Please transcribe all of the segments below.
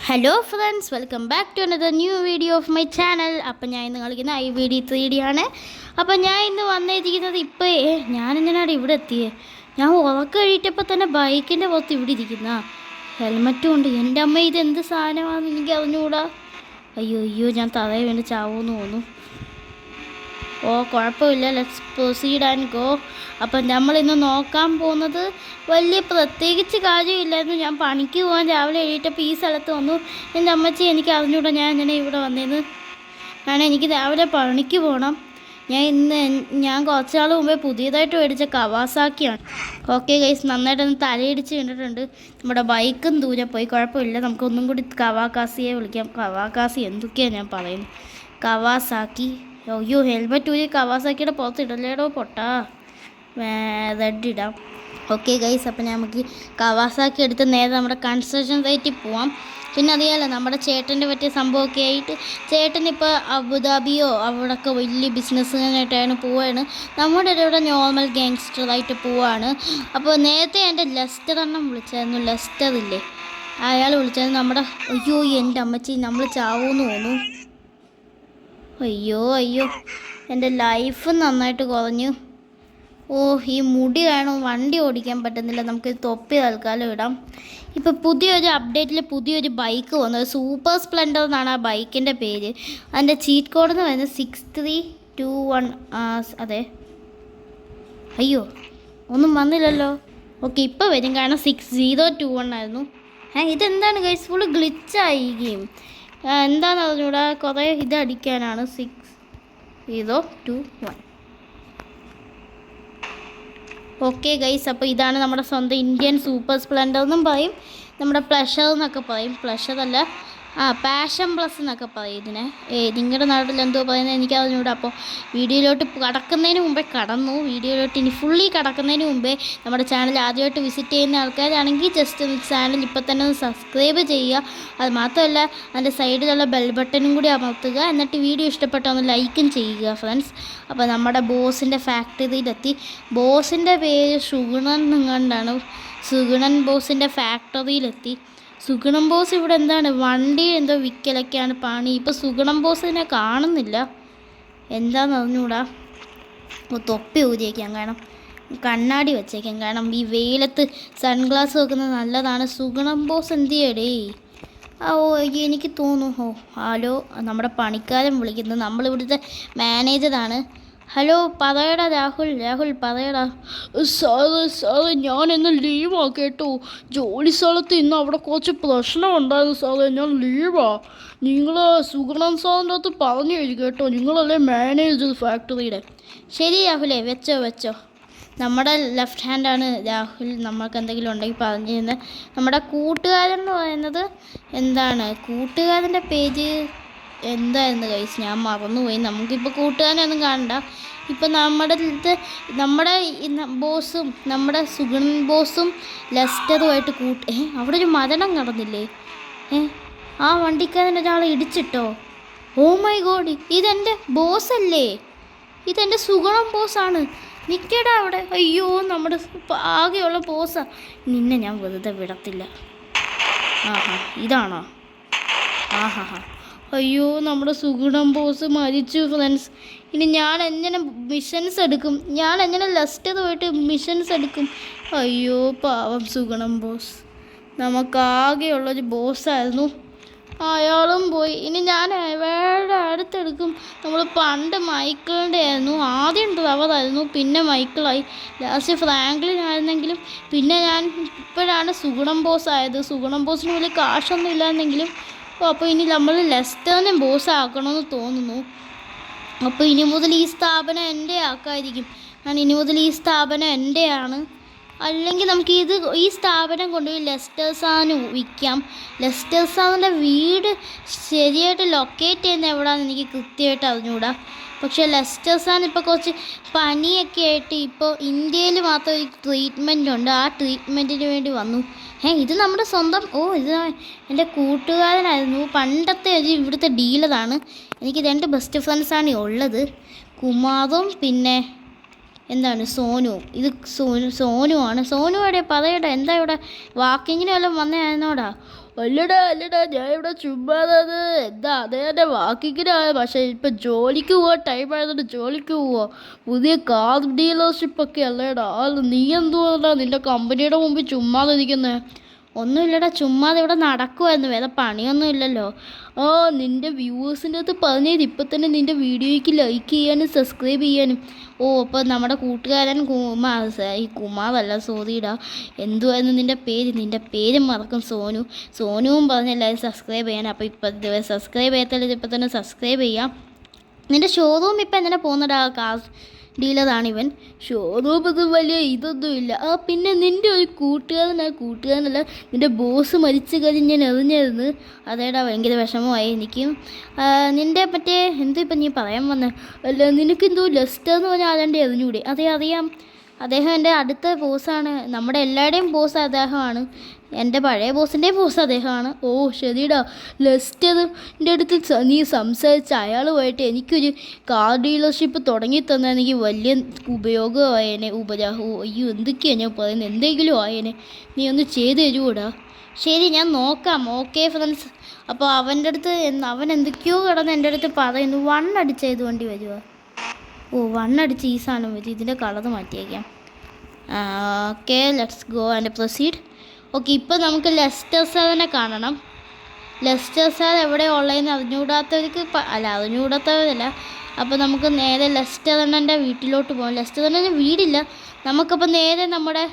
Hello friends, welcome back to another new video of my channel. അപ്പം ഞാൻ ഇന്ന് കളിക്കുന്ന iVD3D ആണ്. അപ്പം ഞാൻ ഇന്ന് വന്നിരിക്കുന്നത് ഞാനെങ്ങനെയാണ് ഇവിടെ എത്തിയേ? ഞാൻ ഉറക്കം കഴിയിട്ടപ്പോൾ തന്നെ ബൈക്കിൻ്റെ പുറത്ത് ഇവിടെ ഇരിക്കുന്ന ഹെൽമറ്റും ഉണ്ട്. എൻ്റെ അമ്മ ഇതെന്ത് സാധനമാണെന്ന് എനിക്ക് അറിഞ്ഞുകൂടാ. അയ്യോ ഞാൻ തറയെ വേണ്ടി ചാവുമെന്ന് തോന്നുന്നു. കുഴപ്പമില്ല, ലെറ്റ്സ് പ്രൊസീഡ് ആൻഡ് ഗോ. അപ്പം നമ്മളിന്ന് നോക്കാൻ പോകുന്നത് വലിയ പ്രത്യേകിച്ച് കാര്യമില്ലായിരുന്നു. ഞാൻ പണിക്ക് പോകാൻ രാവിലെ എഴുതിയിട്ടപ്പോൾ ഈ സ്ഥലത്ത് വന്നു. എൻ്റെ അമ്മച്ചി എനിക്ക് അറിഞ്ഞൂടാ ഞാൻ ഇങ്ങനെ ഇവിടെ വന്നേന്ന്. കാരണം എനിക്ക് രാവിലെ പണിക്ക് പോകണം. ഞാൻ കുറച്ച് നാൾ മുമ്പേ പുതിയതായിട്ട് മേടിച്ച കവാസാക്കിയാണ്. ഓക്കെ ഗൈസ്, നന്നായിട്ടൊന്ന് തലയിടിച്ച് കണ്ടിട്ടുണ്ട്. നമ്മുടെ ബൈക്കും ദൂരെ പോയി. കുഴപ്പമില്ല, നമുക്കൊന്നും കൂടി കവാക്കാസിയെ വിളിക്കാം. കവാക്കാസി എന്തൊക്കെയാണ് ഞാൻ പറയുന്നത്? കവാസാക്കി. അയ്യോ, ഹെൽമെറ്റ് ഊരി കവാസാക്കിയുടെ പുറത്ത് ഇടല്ലേടോ പൊട്ടാ. റെഡ് ഇടാം. ഓക്കെ ഗൈസ്, അപ്പം നമുക്ക് കവാസാക്കി എടുത്ത് നേരെ നമ്മുടെ കൺസ്ട്രക്ഷൻ സൈറ്റിൽ പോവാം. പിന്നെ അറിയാമല്ലോ, നമ്മുടെ ചേട്ടൻ്റെ പറ്റിയ സംഭവമൊക്കെ ആയിട്ട് ചേട്ടനിപ്പോൾ അബുദാബിയോ അവിടെയൊക്കെ വലിയ ബിസിനസ്സുകാരായിട്ടാണ് പോവുകയാണ്. നമ്മുടെ ഇവിടെ നോർമൽ ഗാങ്സ്റ്ററായിട്ട് പോവുകയാണ്. അപ്പോൾ നേരത്തെ എൻ്റെ ലെസ്റ്റർ എണ്ണം വിളിച്ചായിരുന്നു. ലെസ്റ്റർ ഇല്ലേ, അയാൾ വിളിച്ചായിരുന്നു നമ്മുടെ. അയ്യോ എൻ്റെ അമ്മച്ചി, നമ്മൾ ചാവൂന്ന് തോന്നുന്നു. അയ്യോ എൻ്റെ ലൈഫ് നന്നായിട്ട് കുറഞ്ഞു. ഈ മുടി കാരണം വണ്ടി ഓടിക്കാൻ പറ്റുന്നില്ല. നമുക്ക് തൊപ്പി തൽക്കാലം ഇടാം. ഇപ്പോൾ പുതിയൊരു അപ്ഡേറ്റിൽ പുതിയൊരു ബൈക്ക് വന്നത്, സൂപ്പർ സ്പ്ലെൻഡർ എന്നാണ് ആ ബൈക്കിൻ്റെ പേര്. അതിൻ്റെ ചീറ്റ് കോഡ് എന്ന് പറയുന്നത് 6321. അതെ, അയ്യോ ഒന്നും വന്നില്ലല്ലോ. ഓക്കെ, ഇപ്പോൾ വരും, കാരണം 6021 ആയിരുന്നു. ഇതെന്താണ് ഗൈസ്, ഫുള്ള് ഗ്ലിച്ചായി ഈ ഗെയിം. എന്താണെന്ന് പറഞ്ഞൂടാ, കുറേ ഇതടിക്കാനാണ്. 6021. ഓക്കെ ഗൈസ്, അപ്പോൾ ഇതാണ് നമ്മുടെ സ്വന്തം ഇന്ത്യൻ സൂപ്പർ സ്പ്ലെൻഡർ എന്നും പറയും, നമ്മുടെ പ്ലഷർ എന്നൊക്കെ പറയും. പ്ലഷറല്ല, പാഷൻ പ്ലസ് എന്നൊക്കെ പറയും ഇതിനെ. നിങ്ങളുടെ നാട്ടിൽ എന്തോ പറയുന്നത് എനിക്ക് അറിഞ്ഞൂടാ. അപ്പോൾ വീഡിയോയിലോട്ട് കടക്കുന്നതിന് മുമ്പേ വീഡിയോയിലോട്ട് ഇനി ഫുള്ളി കടക്കുന്നതിന് മുമ്പേ നമ്മുടെ ചാനൽ ആദ്യമായിട്ട് വിസിറ്റ് ചെയ്യുന്ന ആൾക്കാരാണെങ്കിൽ ജസ്റ്റ് ഒന്ന് ചാനൽ ഇപ്പോൾ തന്നെ ഒന്ന് സബ്സ്ക്രൈബ് ചെയ്യുക. അത് മാത്രമല്ല, അതിൻ്റെ സൈഡിലുള്ള ബെൽ ബട്ടണും കൂടി അമർത്തുക. എന്നിട്ട് വീഡിയോ ഇഷ്ടപ്പെട്ടാൽ ഒന്ന് ലൈക്കും ചെയ്യുക ഫ്രണ്ട്സ്. അപ്പോൾ നമ്മുടെ ബോസിൻ്റെ ഫാക്ടറിയിലെത്തി. ബോസിൻ്റെ പേര് സുഗുണൻ എങ്ങാണ്ടാണ്. സുഗുണൻ ബോസിൻ്റെ ഫാക്ടറിയിലെത്തി. സുഗുണം ബോസ് ഇവിടെ എന്താണ്, വണ്ടി എന്തോ വിൽക്കലൊക്കെയാണ് പണി. ഇപ്പോൾ സുഗുണം ബോസിനെ കാണുന്നില്ല, എന്താണെന്ന് അറിഞ്ഞൂടാ. തൊപ്പി ഊരിയേക്കാം, കാരണം കണ്ണാടി വെച്ചേക്കാം, കാരണം ഈ വെയിലത്ത് സൺഗ്ലാസ് വെക്കുന്നത് നല്ലതാണ്. സുഗുണം ബോസ് എന്ത് ചെയ്യടേ? എനിക്ക് തോന്നുന്നു. ഹലോ, നമ്മുടെ പണിക്കാരൻ വിളിക്കുന്നത്, നമ്മളിവിടുത്തെ മാനേജറാണ്. ഹലോ, പറയടാ രാഹുൽ പറയടാ. സാറേ ഞാനിന്ന് ലീവാ കേട്ടോ. ജോലി സ്ഥലത്ത് ഇന്ന് അവിടെ കുറച്ച് പ്രശ്നമുണ്ടായിരുന്നു സാറേ, ഞാൻ ലീവാ. നിങ്ങൾ സുഗുണൻ സാറിൻ്റെ അടുത്ത് പറഞ്ഞു കഴിഞ്ഞു കേട്ടോ, നിങ്ങളല്ലേ മാനേജർ ഫാക്ടറിയുടെ. ശരി രാഹുലേ, വെച്ചോ. നമ്മുടെ ലെഫ്റ്റ് ഹാൻഡാണ് രാഹുൽ. നമ്മൾക്ക് എന്തെങ്കിലും ഉണ്ടെങ്കിൽ പറഞ്ഞിരുന്നത്. നമ്മുടെ കൂട്ടുകാരൻ എന്ന് പറയുന്നത് എന്താണ്, കൂട്ടുകാരൻ്റെ പേജ് എന്തായിരുന്നു കൈസ്, ഞാൻ മറന്നുപോയി. നമുക്കിപ്പോൾ കൂട്ടുകാരനൊന്നും കാണണ്ട. ഇപ്പം നമ്മുടെ ബോസും നമ്മുടെ സുഗുണൻ ബോസും ലെസ്റ്ററുമായിട്ട് അവിടെ ഒരു മരണം നടന്നില്ലേ? ആ വണ്ടിക്കാരൻ ഒരാളെ ഇടിച്ചിട്ടോ? ഓ മൈ ഗോഡ്, ഇതെൻ്റെ ബോസല്ലേ? ഇതെൻ്റെ സുഗുണൻ ബോസാണ്. നിൽക്കടാ അവിടെ. അയ്യോ, നമ്മുടെ ആകെയുള്ള ബോസാ. നിന്നെ ഞാൻ വെറുതെ വിടത്തില്ല. ഇതാണോ? അയ്യോ, നമ്മുടെ സുഗുണം ബോസ് മരിച്ചു ഫ്രണ്ട്സ്. ഇനി ഞാൻ എങ്ങനെ മിഷൻസ് എടുക്കും? ഞാൻ എങ്ങനെ ലെസ്റ്റർ പോയിട്ട് മിഷൻസ് എടുക്കും? അയ്യോ പാവം സുഗുണം ബോസ്, നമുക്കാകെയുള്ളൊരു ബോസായിരുന്നു. അയാളും പോയി. ഇനി ഞാൻ വേറെ അടുത്തെടുക്കും. നമ്മൾ പണ്ട് മൈക്കിളിൻ്റെ ആയിരുന്നു. ആദ്യം ട്രവറായിരുന്നു, പിന്നെ മൈക്കിളായി, ലാസ്റ്റ് ഫ്രാങ്ക്ലിൻ ആയിരുന്നെങ്കിലും പിന്നെ ഞാൻ ഇപ്പോഴാണ് സുഗുണം ബോസ് ആയത്. സുഗുണം ബോസിന് വലിയ കാശൊന്നും ഇല്ലായിരുന്നെങ്കിലും അപ്പോൾ ഇനി നമ്മൾ ലെസ്റ്ററിനെ ബോസ് ആക്കണമെന്ന് തോന്നുന്നു. അപ്പോൾ ഇനി മുതൽ ഈ സ്ഥാപനം എൻ്റെ ആക്കായിരിക്കും. ഇനി മുതൽ ഈ സ്ഥാപനം എൻ്റെയാണ്. അല്ലെങ്കിൽ നമുക്ക് ഈ സ്ഥാപനം കൊണ്ടുപോയി ലെസ്റ്റർ സാറിന് വിൽക്കാം. ലെസ്റ്റർ സാറിൻ്റെ വീട് ശരിയായിട്ട് ലൊക്കേറ്റ് ചെയ്യുന്നത് എവിടെയാണെന്ന് എനിക്ക് കൃത്യമായിട്ട് അറിഞ്ഞുകൂടാ. പക്ഷേ ലെസ്റ്റർ സാറിന് ഇപ്പോൾ കുറച്ച് പനിയൊക്കെ ആയിട്ട് ഇപ്പോൾ ഇന്ത്യയിൽ മാത്രം ഒരു ട്രീറ്റ്മെൻ്റ് ഉണ്ട്. ആ ട്രീറ്റ്മെൻറ്റിന് വേണ്ടി വന്നു. ഇത് നമ്മുടെ സ്വന്തം. ഇത് എൻ്റെ കൂട്ടുകാരനായിരുന്നു. പണ്ടത്തെ ഇവിടുത്തെ ഡീലറാണ്. എനിക്ക് 2 ബെസ്റ്റ് ഫ്രണ്ട്സാണ് ഉള്ളത്, കുമാറും പിന്നെ എന്താണ് സോനുവും. ഇത് സോനുവാണ്. സോനു എവിടെ? പറയടാ, എന്താ ഇവിടെ വാക്കിങ്ങിന് വല്ലതും വന്നതായിരുന്നോടാ? അല്ലടാ ഞാൻ ഇവിടെ ചുമ്മാതത് എന്താ അതേ എൻ്റെ വാക്കിങ്ങനായ പക്ഷേ ഇപ്പം ജോലിക്ക് പോകാൻ ടൈം ആയതുകൊണ്ട് ജോലിക്ക് പോവാ. പുതിയ കാർ ഡീലർഷിപ്പൊക്കെ അല്ലേടാ. നീ എന്തുവാ നിൻ്റെ കമ്പനിയുടെ മുമ്പിൽ ചുമ്മാതെ ഇരിക്കുന്നേ? ഒന്നുമില്ലടാ, ചുമ്മാതെ ഇവിടെ നടക്കുമായിരുന്നു, വേറെ പണിയൊന്നും ഇല്ലല്ലോ. ആ, നിൻ്റെ വ്യൂവേഴ്സിൻ്റെ അടുത്ത് പറഞ്ഞത് ഇപ്പം തന്നെ നിൻ്റെ വീഡിയോയ്ക്ക് ലൈക്ക് ചെയ്യാനും സബ്സ്ക്രൈബ് ചെയ്യാനും. ഓ, അപ്പോൾ നമ്മുടെ കൂട്ടുകാരൻ കുമാറല്ല, സോറിടാ, എന്തുവായിരുന്നു നിൻ്റെ പേര് മറക്കും. സോനുവും പറഞ്ഞ എല്ലാവരും സബ്സ്ക്രൈബ് ചെയ്യാൻ. അപ്പോൾ ഇപ്പം സബ്സ്ക്രൈബ് ചെയ്യത്തില്ല, ഇപ്പം തന്നെ സബ്സ്ക്രൈബ് ചെയ്യാം. നിൻ്റെ ഷോറൂം ഇപ്പം എങ്ങനെ പോകുന്നടാ? കാർ ഡീലറാണിവൻ. ഷോറൂം ഇത് വലിയ ഇതൊന്നുമില്ല. ആ, പിന്നെ നിൻ്റെ ഒരു കൂട്ടുകാരനല്ല, നിൻ്റെ ബോസ് മരിച്ചു കഴിഞ്ഞ് ഞാൻ എറിഞ്ഞിരുന്നു. അതേടാ, ഭയങ്കര വിഷമമായി എനിക്കും. നിൻ്റെ മറ്റേ ഇപ്പം നീ പറയാൻ വന്നേ? അല്ല, നിനക്കെന്തോ ലെസ്റ്റർ എന്ന് പറഞ്ഞാൽ ആരാണ്ട് എറിഞ്ഞൂടെ? അതെ, അറിയാം. അദ്ദേഹം എൻ്റെ അടുത്ത ബോസാണ്. നമ്മുടെ എല്ലാവരുടെയും ബോസ് അദ്ദേഹമാണ്. എൻ്റെ പഴയ ബോസിൻ്റെയും ബോസ് അദ്ദേഹമാണ്. ഓ ശരിടാ, ലെസ്റ്ററിൻ്റെ അടുത്ത് നീ സംസാരിച്ച അയാളുമായിട്ട് എനിക്കൊരു കാർ ഡീലർഷിപ്പ് തുടങ്ങി തന്നാൽ എനിക്ക് വലിയ ഉപയോഗമായേനെ. അയ്യോ, എന്തൊക്കെയാണ് ഞാൻ പറയുന്നത്? എന്തെങ്കിലും ആയേനെ. നീ ഒന്ന് ചെയ്ത് തരുകൂടാ? ശരി, ഞാൻ നോക്കാം. Okay friends. അപ്പോൾ അവൻ്റെ അടുത്ത് അവൻ എന്തൊക്കെയോ കിടന്ന് എൻ്റെ അടുത്ത് പറയുന്നു. 1 അടിച്ച ഇത് വണ്ടി വരുമോ? ഓ, 1 അടിച്ച് ഈ സാധനം വരും. ഇതിൻ്റെ കളർ മാറ്റിയേക്കാം. Okay, let's go and proceed. Okay, ഇപ്പോൾ നമുക്ക് ലെസ്റ്റർ സാറിനെ കാണണം. ലെസ്റ്റർ സാർ എവിടെയാണ് ഉള്ളതെന്ന് അറിഞ്ഞുകൂടാത്തവർക്ക് അറിഞ്ഞുകൂടാത്തവരല്ല. അപ്പോൾ നമുക്ക് നേരെ ലെസ്റ്റർ അണ്ണൻ്റെ വീട്ടിലോട്ട് പോകാം. ലെസ്റ്റർ അണ്ണൻ്റെ വീടില്ല. നമുക്കപ്പോൾ നേരെ നമ്മുടെ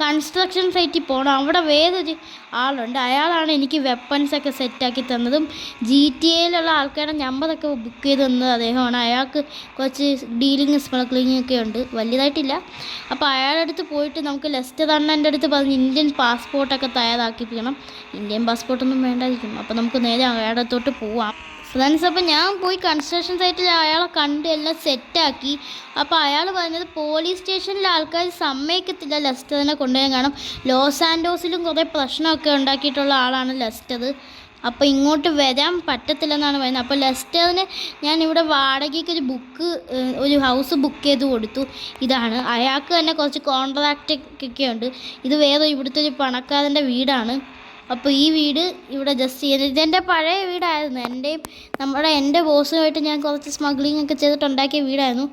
കൺസ്ട്രക്ഷൻ സൈറ്റിൽ പോകണം. അവിടെ വേറൊരു ആളുണ്ട്. അയാളാണ് എനിക്ക് വെപ്പൺസൊക്കെ സെറ്റാക്കി തന്നതും GTA ആൾക്കാരുടെ നമ്പറൊക്കെ ബുക്ക് ചെയ്ത് തന്നത് അദ്ദേഹമാണ്. അയാൾക്ക് കുറച്ച് ഡീലിങ് സ്മഗ്ലിങ് ഒക്കെ ഉണ്ട്, വലുതായിട്ടില്ല. അപ്പോൾ അയാളുടെ അടുത്ത് പോയിട്ട് നമുക്ക് ലെസ്റ്റർ അണ്ണൻ്റെ അടുത്ത് പറഞ്ഞ് ഇന്ത്യൻ പാസ്പോർട്ടൊക്കെ തയ്യാറാക്കിപ്പിക്കണം. ഇന്ത്യൻ പാസ്പോർട്ടൊന്നും വേണ്ടായിരിക്കും. അപ്പോൾ നമുക്ക് നേരെ അയാളുടെ അടുത്തോട്ട് പോവാം ഫ്രണ്ട്സ്. അപ്പോൾ ഞാൻ പോയി കൺസ്ട്രക്ഷൻ സൈറ്റിൽ അയാളെ കണ്ട് എല്ലാം സെറ്റാക്കി. അപ്പോൾ അയാൾ പറഞ്ഞത് പോലീസ് സ്റ്റേഷനിലെ ആൾക്കാർ സമ്മതിക്കത്തില്ല ലെസ്റ്ററിനെ കൊണ്ടുവരാൻ. കാരണം ലോസ് ആൻഡോസിലും കുറേ പ്രശ്നമൊക്കെ ഉണ്ടാക്കിയിട്ടുള്ള ആളാണ് ലെസ്റ്റർ. അപ്പോൾ ഇങ്ങോട്ട് വരാൻ പറ്റത്തില്ലെന്നാണ് പറയുന്നത്. അപ്പോൾ ലെസ്റ്ററിന് ഞാൻ ഇവിടെ വാടകയ്ക്ക് ഒരു ഹൗസ് ബുക്ക് ചെയ്ത് കൊടുത്തു. ഇതാണ്. അയാൾക്ക് തന്നെ കുറച്ച് കോൺട്രാക്റ്റൊക്കെ ഉണ്ട്. ഇത് വേറെ ഇവിടുത്തെ ഒരു പണക്കാരൻ്റെ വീടാണ്. അപ്പോൾ ഈ വീട് ഇവിടെ ജസ്റ്റ് ചെയ്യുന്നത് ഇതെൻ്റെ പഴയ വീടായിരുന്നു. എൻ്റെ ബോസുമായിട്ട് ഞാൻ കുറച്ച് സ്മഗ്ലിംഗ് ഒക്കെ ചെയ്തിട്ടുണ്ടാക്കിയ വീടായിരുന്നു.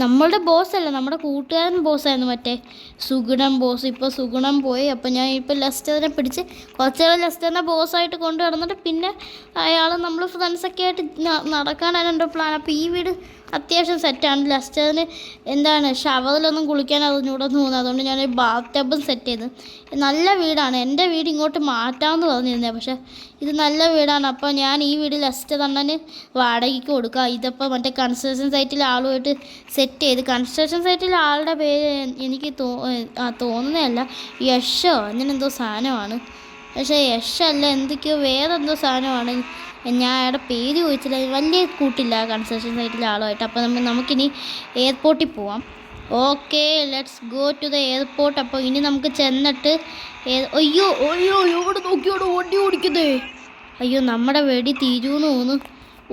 നമ്മളുടെ ബോസല്ല, നമ്മുടെ കൂട്ടുകാരൻ ബോസായിരുന്നു, മറ്റേ സുഗുണം ബോസ്. ഇപ്പോൾ സുഗുണം പോയി. അപ്പോൾ ഞാൻ ഇപ്പോൾ ലെസ്റ്ററിനെ പിടിച്ച് കുറച്ചുകൂടെ ലെസ്റ്ററിനെ ബോസായിട്ട് കൊണ്ടു നടന്നിട്ട് പിന്നെ അയാൾ നമ്മൾ ഫ്രണ്ട്സൊക്കെ ആയിട്ട് നടക്കാനാണ് എൻ്റെ പ്ലാൻ. അപ്പോൾ ഈ വീട് അത്യാവശ്യം സെറ്റാണ്. ലെസ്റ്ററിന് ഷവറിലൊന്നും കുളിക്കാൻ അറിഞ്ഞൂടെന്ന് തോന്നുന്നു. അതുകൊണ്ട് ഞാൻ ബാത്ത് ടബും സെറ്റ് ചെയ്ത്. നല്ല വീടാണ്. എൻ്റെ വീട് ഇങ്ങോട്ട് മാറ്റാമെന്ന് പറഞ്ഞിരുന്നത്, പക്ഷേ ഇത് നല്ല വീടാണ്. അപ്പോൾ ഞാൻ ഈ വീട് ലെസ്റ്റർ അണ്ണന് വാടകയ്ക്ക് കൊടുക്കുക. ഇതിപ്പോൾ മറ്റേ കൺസ്ട്രക്ഷൻ സൈറ്റിൽ ആളുമായിട്ട് സെറ്റ് ചെയ്ത്. കൺസ്ട്രക്ഷൻ സൈറ്റിൽ ആളുടെ പേര് എനിക്ക് തോന്നുന്നതല്ല, യശോ അങ്ങനെന്തോ സാധനമാണ്. പക്ഷേ യശല്ല, എന്തൊക്കെയോ വേറെന്തോ സാധനമാണ്. ഞാൻ അയാളുടെ പേര് ചോദിച്ചില്ല. വലിയ കൂട്ടില്ല കൺസ്ട്രക്ഷൻ സൈറ്റിലെ ആളുമായിട്ട്. അപ്പോൾ നമുക്കിനി എയർപോർട്ടിൽ പോവാം. Okay, let's go to the airport. അപ്പോൾ ഇനി നമുക്ക് ചെന്നിട്ട് അയ്യോ ഇവിടെ നോക്കിയോട് വണ്ടി ഓടിക്കുന്നേ. അയ്യോ, നമ്മുടെ വെടി തീരുമെന്ന് തോന്നുന്നു.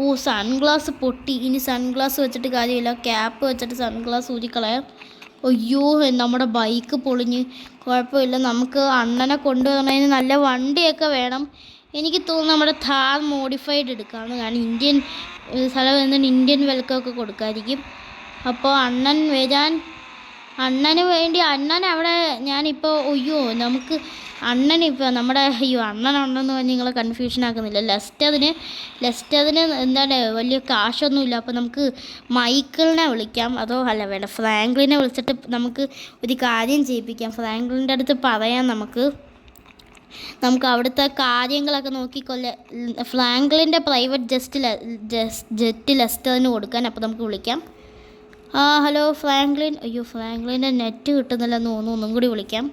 ഓ, സൺഗ്ലാസ് പൊട്ടി. ഇനി സൺഗ്ലാസ് വെച്ചിട്ട് കാര്യമില്ല, ക്യാപ്പ് വെച്ചിട്ട് സൺഗ്ലാസ് ഊരിക്കളയാം. അയ്യോ, നമ്മുടെ ബൈക്ക് പൊളിഞ്ഞ്. കുഴപ്പമില്ല, നമുക്ക് അണ്ണനെ കൊണ്ടുവരണതിന് നല്ല വണ്ടിയൊക്കെ വേണം. എനിക്ക് തോന്നുന്നു നമ്മുടെ ഥാർ മോഡിഫൈഡ് എടുക്കാമെന്ന്. കാരണം ഇന്ത്യൻ സ്ഥലം എന്നിട്ട് ഇന്ത്യൻ വെൽക്കമൊക്കെ കൊടുക്കാമായിരിക്കും. അപ്പോൾ അണ്ണന് വേണ്ടി അണ്ണൻ അവിടെ ഞാനിപ്പോൾ നമുക്ക് അണ്ണനിപ്പോൾ അണ്ണനുണ്ടെന്ന് പറഞ്ഞ് നിങ്ങളെ കൺഫ്യൂഷൻ ആക്കുന്നില്ല. ലെസ്റ്ററിന് വലിയ കാശൊന്നുമില്ല. അപ്പോൾ നമുക്ക് മൈക്കിളിനെ വിളിക്കാം. വേണ്ട, ഫ്രാങ്ക്ലിനെ വിളിച്ചിട്ട് നമുക്ക് ഒരു കാര്യം ചെയ്യിപ്പിക്കാം. ഫ്രാങ്ക്ലിൻ്റെ അടുത്ത് പറയാം. നമുക്ക് അവിടുത്തെ കാര്യങ്ങളൊക്കെ ഫ്രാങ്ക്ലിൻ്റെ പ്രൈവറ്റ് ജെറ്റ് ലെസ്റ്ററിന് കൊടുക്കാൻ. അപ്പോൾ നമുക്ക് വിളിക്കാം. Hello Franklin. അയ്യോ, ഫ്രാങ്ക്ലിൻ്റെ നെറ്റ് കിട്ടുന്നില്ലെന്ന് തോന്നുന്നു. ഒന്നും കൂടി വിളിക്കാം.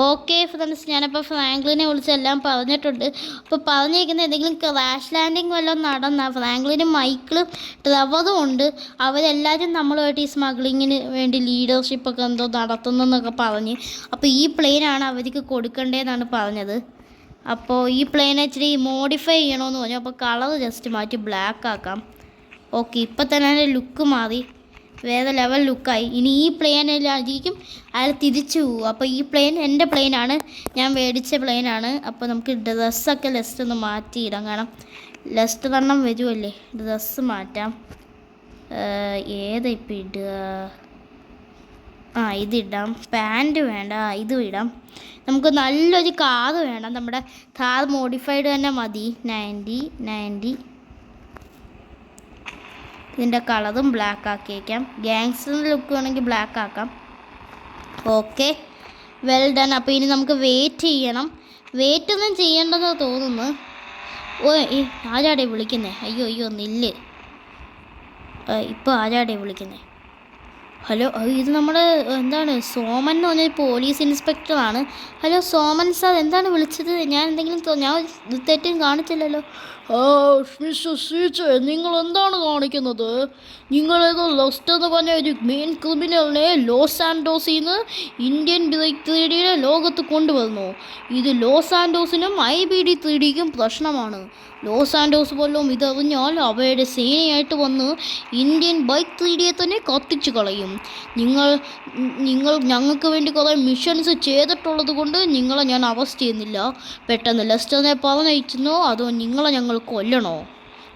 ഓക്കെ ഫ്രണ്ട്സ്, ഞാനപ്പോൾ ഫ്രാങ്ക്ലിനെ വിളിച്ചെല്ലാം പറഞ്ഞിട്ടുണ്ട്. അപ്പോൾ പറഞ്ഞിരിക്കുന്നത് എന്തെങ്കിലും ക്രാഷ് ലാൻഡിങ് വല്ലതും നടന്നാൽ ഫ്രാങ്ക്ലിനും മൈക്കിളും ട്രെവറും ഉണ്ട്. അവരെല്ലാവരും നമ്മളുമായിട്ട് ഈ സ്മഗ്ലിങ്ങിന് വേണ്ടി ലീഡർഷിപ്പൊക്കെ എന്തോ നടത്തുന്നെന്നൊക്കെ പറഞ്ഞ്. അപ്പോൾ ഈ പ്ലെയിനാണ് അവർക്ക് കൊടുക്കേണ്ടതെന്നാണ് പറഞ്ഞത്. അപ്പോൾ ഈ പ്ലെയിൻ ഇച്ചിരി മോഡിഫൈ ചെയ്യണമെന്ന് പറഞ്ഞു. അപ്പോൾ കളർ ജസ്റ്റ് മാറ്റി ബ്ലാക്ക് ആക്കാം. ഓക്കെ, ഇപ്പം തന്നെ അതിൻ്റെ ലുക്ക് മാറി. വേറെ ലെവൽ ലുക്കായി. ഇനി ഈ പ്ലെയിനിലായിരിക്കും അയാൾ തിരിച്ചു പോകും. അപ്പോൾ ഈ പ്ലെയിൻ എൻ്റെ പ്ലെയിനാണ്, ഞാൻ മേടിച്ച പ്ലെയിനാണ്. അപ്പോൾ നമുക്ക് ഡ്രസ്സൊക്കെ ലെസ്റ്റ് ഒന്ന് മാറ്റിയിടാം. കാരണം ലെസ്റ്റ് വണ്ണം വരുമല്ലേ, ഡ്രസ്സ് മാറ്റാം. ഏതാ ഇപ്പം ഇടുക? ഇതിടാം. പാൻറ്റ് വേണ്ട, ഇതും ഇടാം. നമുക്ക് നല്ലൊരു കാറ് വേണം. നമ്മുടെ കാർ മോഡിഫൈഡ് തന്നെ മതി. 90. ഇതിൻ്റെ കളറും ബ്ലാക്ക് ആക്കിയേക്കാം. ഗാങ്സ്റ്ററിൻ്റെ ലുക്ക് വേണമെങ്കിൽ ബ്ലാക്ക് ആക്കാം. Okay, well done. അപ്പോൾ ഇനി നമുക്ക് വെയിറ്റ് ചെയ്യണം. വെയിറ്റ് ഒന്നും ചെയ്യേണ്ടെന്ന് തോന്നുന്നു. ആരാടെ വിളിക്കുന്നേ? അയ്യോ നില്ല്. ഇപ്പോൾ ആരാടെ വിളിക്കുന്നേ? ഹലോ, ഇത് നമ്മുടെ എന്താണ് സോമൻ എന്ന് പറഞ്ഞ പോലീസ് ഇൻസ്പെക്ടറാണ്. ഹലോ സോമൻ സാർ, എന്താണ് വിളിച്ചത്? ഞാൻ എന്തെങ്കിലും ഞാൻ തെറ്റും കാണിച്ചില്ലല്ലോ. മിസ്റ്റർ സീച്ചെ, നിങ്ങൾ എന്താണ് കാണിക്കുന്നത്? നിങ്ങളേതോ ലോസ്റ്റ് എന്ന് പറഞ്ഞ ഒരു മെയിൻ ക്രിമിനലിനെ ലോസ് ആൻഡോസിൽ നിന്ന് ഇന്ത്യൻ ബ്രേക്ക് 3Dയുടെ ലോകത്ത് കൊണ്ടുവന്നു. ഇത് ലോസ് ആൻഡോസിനും IBD 3Dക്കും പ്രശ്നമാണ്. ലോസ് ആൻഡോസ് പോലും ഇതറിഞ്ഞാൽ അവയുടെ സേനയായിട്ട് വന്ന് ഇന്ത്യൻ ബൈക്ക് 3Dയെ തന്നെ കത്തിച്ചു കളയും. നിങ്ങൾ ഞങ്ങൾക്ക് വേണ്ടി കുറേ മിഷൻസ് ചെയ്തിട്ടുള്ളത് കൊണ്ട് നിങ്ങളെ ഞാൻ അറസ്റ്റ് ചെയ്യുന്നില്ല. പെട്ടെന്ന് ലെസ്റ്ററിനെ പറഞ്ഞയച്ചോ അതോ നിങ്ങളെ ഞങ്ങൾ കൊല്ലണോ?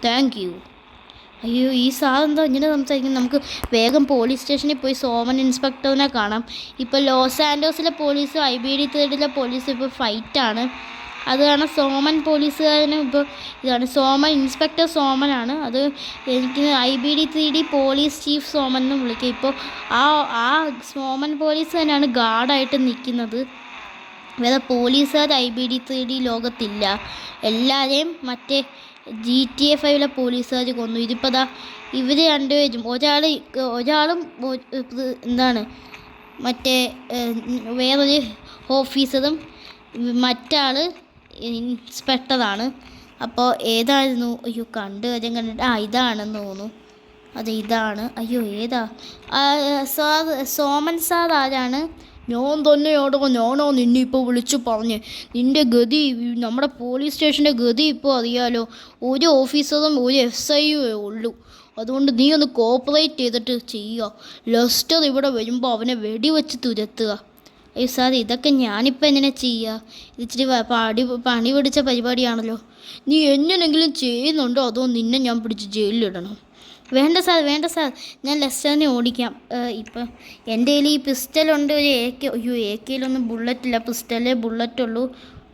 Thank you. അയ്യോ, ഈ സാർ എന്താ ഇങ്ങനെ സംസാരിക്കുന്നത്? നമുക്ക് വേഗം പോലീസ് സ്റ്റേഷനിൽ പോയി സോമൻ ഇൻസ്പെക്ടറിനെ കാണാം. ഇപ്പോൾ ലോസ് ആൻഡോസിലെ പോലീസും IBD 3Dയിലെ പോലീസും ഇപ്പോൾ ഫൈറ്റാണ്. അത് കാരണം സോമൻ പോലീസുകാരനും ഇപ്പോൾ ഇതാണ് സോമൻ, ഇൻസ്പെക്ടർ സോമനാണ്. അത് എനിക്ക് IBD 3D police chief Soman എന്ന് വിളിക്കുക. ഇപ്പോൾ ആ സോമൻ പോലീസ് തന്നെയാണ് ഗാർഡായിട്ട് നിൽക്കുന്നത്. വേറെ പോലീസുകാർ IBD 3D ലോകത്തില്ല. എല്ലാവരെയും മറ്റേ GTA 5 പോലീസുകാർ കൊന്നു. ഇതിപ്പോൾ ഇവർ രണ്ടുപേരും, ഒരാളും എന്താണ് മറ്റേ വേറൊരു ഓഫീസറും മറ്റാൾ ഇൻസ്പെക്ടറാണ്. അപ്പോൾ ഏതായിരുന്നു? അയ്യോ, കണ്ടിട്ട് ഇതാണെന്ന് തോന്നുന്നു. അതെ, ഇതാണ്. അയ്യോ, ഏതാ സാർ? സോമൻ സാർ ആരാണ്? ഞാൻ തന്നെയാടോ, ഞാനോ നിന്നെ ഇപ്പോൾ വിളിച്ചു പറഞ്ഞ്. നിൻ്റെ ഗതി, നമ്മുടെ പോലീസ് സ്റ്റേഷൻ്റെ ഗതി ഇപ്പോൾ അറിയാലോ. ഒരു ഓഫീസറും ഒരു SIയുമേ ഉള്ളൂ. അതുകൊണ്ട് നീ ഒന്ന് കോപ്പറേറ്റ് ചെയ്തിട്ട് ചെയ്യുക. ലെസ്റ്റർ ഇവിടെ വരുമ്പോൾ അവനെ വെടിവെച്ച് തുരത്തുക. അയ്യോ സാർ, ഇതൊക്കെ ഞാനിപ്പോൾ എങ്ങനെ ചെയ്യുക? ഇത് ഇച്ചിരി പണി പിടിച്ച പരിപാടിയാണല്ലോ. നീ എങ്ങനെങ്കിലും ചെയ്യുന്നുണ്ടോ അതോ നിന്നെ ഞാൻ പിടിച്ച് ജയിലിലിടണം? വേണ്ട സാർ, ഞാൻ ലെസ്റ്ററിനെ ഓടിക്കാം. ഇപ്പം എൻ്റെ കയ്യിൽ ഈ പിസ്റ്റലുണ്ട്, ഒരു AK. അയ്യോ, AKയിലൊന്നും ബുള്ളറ്റില്ല, പിസ്റ്റലേ ബുള്ളറ്റുള്ളൂ.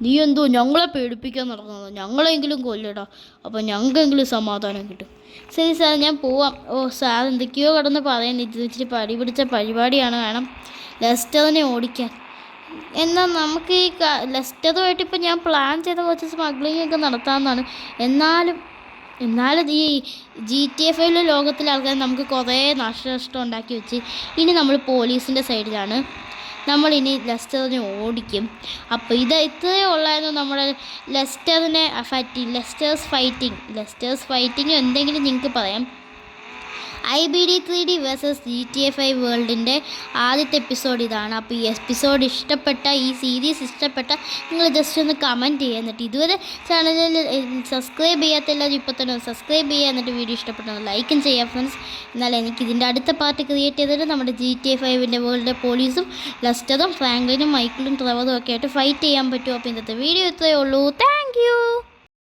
നീ എന്തോ ഞങ്ങളെ പേടിപ്പിക്കാൻ നടക്കുന്നത്? ഞങ്ങളെങ്കിലും കൊല്ലിടാം, അപ്പോൾ ഞങ്ങൾക്കെങ്കിലും സമാധാനം കിട്ടും. ശരി സാർ, ഞാൻ പോവാം. സാർ എന്തൊക്കെയോ കടന്ന് പറയുന്നത്. ഇത് ഇച്ചിരി പടി പിടിച്ച പരിപാടിയാണ്. വേണം ലെസ്റ്ററിനെ ഓടിക്കാൻ. എന്നാൽ നമുക്ക് ഈ ലെസ്റ്ററുമായിട്ട് ഇപ്പം ഞാൻ പ്ലാൻ ചെയ്ത കുറച്ച് സ്മഗ്ലിംഗ് ഒക്കെ നടത്താമെന്നാണ്. എന്നാലും ഈ GTA 5 ലോകത്തിലെ ആൾക്കാർ നമുക്ക് കുറേ നഷ്ടം ഉണ്ടാക്കി വെച്ച്. ഇനി നമ്മൾ പോലീസിൻ്റെ സൈഡിലാണ്. നമ്മളിനി ലെസ്റ്ററിനെ ഓടിക്കും. അപ്പോൾ ഇത്രയേ ഉള്ളായിരുന്നു നമ്മുടെ ലെസ്റ്റേഴ്സ് ഫൈറ്റിംഗ് എന്തെങ്കിലും നിങ്ങൾക്ക് പറയാം. IBD 3D വേഴ്സസ് GTA 5 വേൾഡിൻ്റെ ആദ്യത്തെ എപ്പിസോഡ് ഇതാണ്. അപ്പോൾ ഈ എപ്പിസോഡ് ഇഷ്ടപ്പെട്ട, ഈ സീരീസ് ഇഷ്ടപ്പെട്ട നിങ്ങൾ ജസ്റ്റ് ഒന്ന് കമൻറ്റ് ചെയ്യുക. എന്നിട്ട് ഇതുവരെ ചാനലിൽ സബ്സ്ക്രൈബ് ചെയ്യാത്തെല്ലാവരും ഇപ്പോൾ തന്നെ സബ്സ്ക്രൈബ് ചെയ്യുക. എന്നിട്ട് വീഡിയോ ഇഷ്ടപ്പെട്ടത് ലൈക്കും ചെയ്യുക ഫ്രണ്ട്സ്. എന്നാൽ എനിക്കിതിൻ്റെ അടുത്ത പാർട്ട് ക്രിയേറ്റ് ചെയ്തിട്ട് നമ്മുടെ GTA 5 വേൾഡിലെ പോലീസും ലെസ്റ്ററും ഫ്രാങ്ക്ലിനും മൈക്കിളും ട്രെവറും ഒക്കെ ആയിട്ട് ഫൈറ്റ് ചെയ്യാൻ പറ്റും. അപ്പോൾ ഇന്നത്തെ വീഡിയോ ഇത്രയേ ഉള്ളൂ. Thank you.